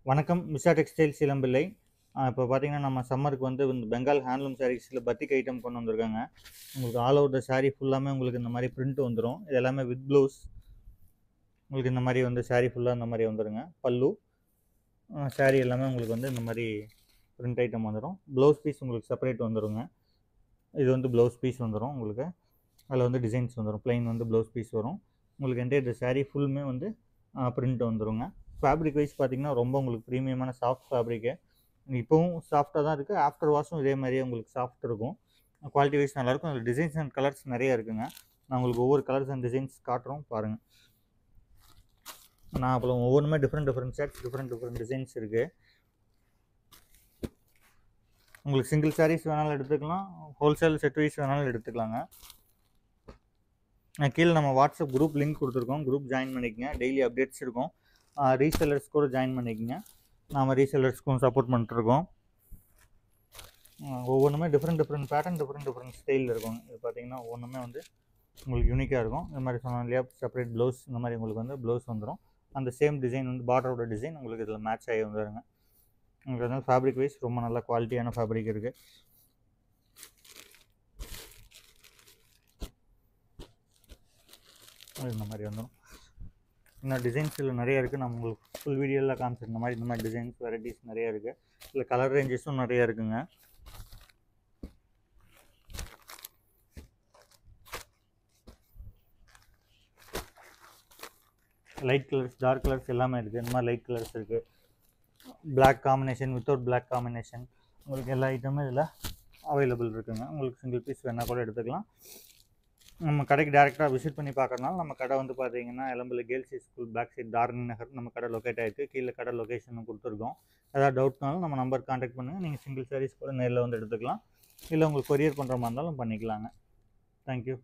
வணக்கம். மிஸ்ஸா டெக்ஸ்டைல்ஸ் இளம்பிள்ளை. இப்போ பார்த்தீங்கன்னா, நம்ம சம்மருக்கு வந்து இந்த பெங்கால் ஹேண்ட்லூம் சாரீஸில பத்திக் ஐட்டம் கொண்டு வந்திருக்காங்க. உங்களுக்கு ஆல் ஓவர் த சாரீ ஃபுல்லாமே உங்களுக்கு இந்த மாரி பிரிண்ட் வந்துரும். இது எல்லாமே வித் ப்ளவுஸ். உங்களுக்கு இந்த மாரி வந்து சாரீ ஃபுல்லா இந்த மாரி வந்துருங்க. பல்லு, சாரீ எல்லாமே உங்களுக்கு வந்து இந்த மாரி பிரிண்ட் ஐட்டம் வந்துரும். ப்ளவுஸ் பீஸ் உங்களுக்கு செப்பரேட் வந்துருங்க. இது வந்து ப்ளவுஸ் பீஸ் வந்துரும் உங்களுக்கு. அதில் வந்து டிசைன்ஸ் வந்துரும். பிளைன் வந்து ப்ளவுஸ் பீஸ் வரும். உங்களுக்கு என்டையர் சாரீ ஃபுல்லுமே வந்து பிரிண்ட் வந்துருங்க. ஃபேப்ரிக் வைஸ் பார்த்தீங்கன்னா, ரொம்ப உங்களுக்கு ப்ரீமியமான சாஃப்ட் ஃபேப்ரிக்கு. இப்போவும் சாஃப்ட்டாக தான் இருக்குது. ஆஃப்டர் வாஷும் இதே மாதிரியே உங்களுக்கு சாஃப்ட் இருக்கும். குவாலிட்டி வைஸ் நல்லாயிருக்கும். அதில் டிசைன்ஸ் அண்ட் கலர்ஸ் நிறைய இருக்குங்க. நான் உங்களுக்கு ஒவ்வொரு கலர்ஸ் அண்ட் டிசைன்ஸ் காட்டுறோம் பாருங்கள். நான் அப்புறம் ஒவ்வொன்றுமே டிஃப்ரெண்ட் ஷேட்ஸ், டிஃப்ரெண்ட் டிசைன்ஸ் இருக்குது. உங்களுக்கு சிங்கிள் சாரீஸ் வேணாலும் எடுத்துக்கலாம், ஹோல்சேல் செட் வைஸ் வேணாலும் எடுத்துக்கலாங்க. கீழே நம்ம வாட்ஸ்அப் குரூப் லிங்க் கொடுத்துருக்கோம். குரூப் ஜாயின் பண்ணிக்கங்க. டெய்லி அப்டேட்ஸ் இருக்கும். ரீசெல்லர்ஸ் கூட ஜாயின் பண்ணிக்கங்க. நாம் ரீசெல்லர்ஸ்க்கும் சப்போர்ட் பண்ணிட்டுருக்கோம். ஒவ்வொன்றுமே டிஃப்ரெண்ட் பேட்டர்ன், டிஃப்ரெண்ட் ஸ்டைலில் இருக்கும். இது பார்த்தீங்கன்னா ஒவ்வொன்றுமே வந்து உங்களுக்கு யூனிக்காக இருக்கும். இந்த மாதிரி சொன்னோம் இல்லையா, செப்பரேட் ப்ளவுஸ், இந்த மாதிரி உங்களுக்கு வந்து ப்ளவுஸ் வந்துடும். அந்த சேம் டிசைன் வந்து பார்டரோட டிசைன் உங்களுக்கு இதில் மேட்ச் ஆகி வந்துடுங்க. உங்களுக்கு அதனால் ஃபேப்ரிக் வைஸ் ரொம்ப நல்ல குவாலிட்டியான ஃபேப்ரிக் இருக்குது. இந்த மாதிரி வந்துடும். இன்னும் டிசைன்ஸ் இதில் நிறைய இருக்குது. நம்ம உங்களுக்கு ஃபுல் வீடியோவில் காமிச்சிருந்த மாதிரி இந்த மாதிரி டிசைன்ஸ் வெரைட்டிஸ் நிறைய இருக்குது. இல்லை கலர் ரேஞ்சஸும் நிறைய இருக்குங்க. லைட் கலர்ஸ், டார்க் கலர்ஸ் எல்லாமே இருக்குது. இந்த மாதிரி லைட் கலர்ஸ் இருக்குது. Black combination, without black combination, உங்களுக்கு எல்லா ஐட்டமும் இதில் அவைலபிள் இருக்குங்க. உங்களுக்கு சிங்கிள் பீஸ் வேணால் கூட எடுத்துக்கலாம். நம்ம கடைக்கு டேரெக்டாக விசிட் பண்ணி பார்க்கறனால நம்ம கடை வந்து பார்த்தீங்கன்னா, Ilampillai girls school back side Tharani Nagar நம்ம கடை லொக்கேட் ஆகிருக்கு. கீழே கடை லொக்கேஷனும் கொடுத்துருக்கோம். ஏதாவது டவுட்னாலும் நம்ம நம்பர் கான்டாக்ட் பண்ணுங்கள். நீங்கள் சிங்கிள் சாரீஸ் கூட நேரில் வந்து எடுத்துக்கலாம். இல்லை உங்களுக்கு கொரியர் பண்ணுற மாதிரி இருந்தாலும் பண்ணிக்கலாங்க. தேங்க்யூ.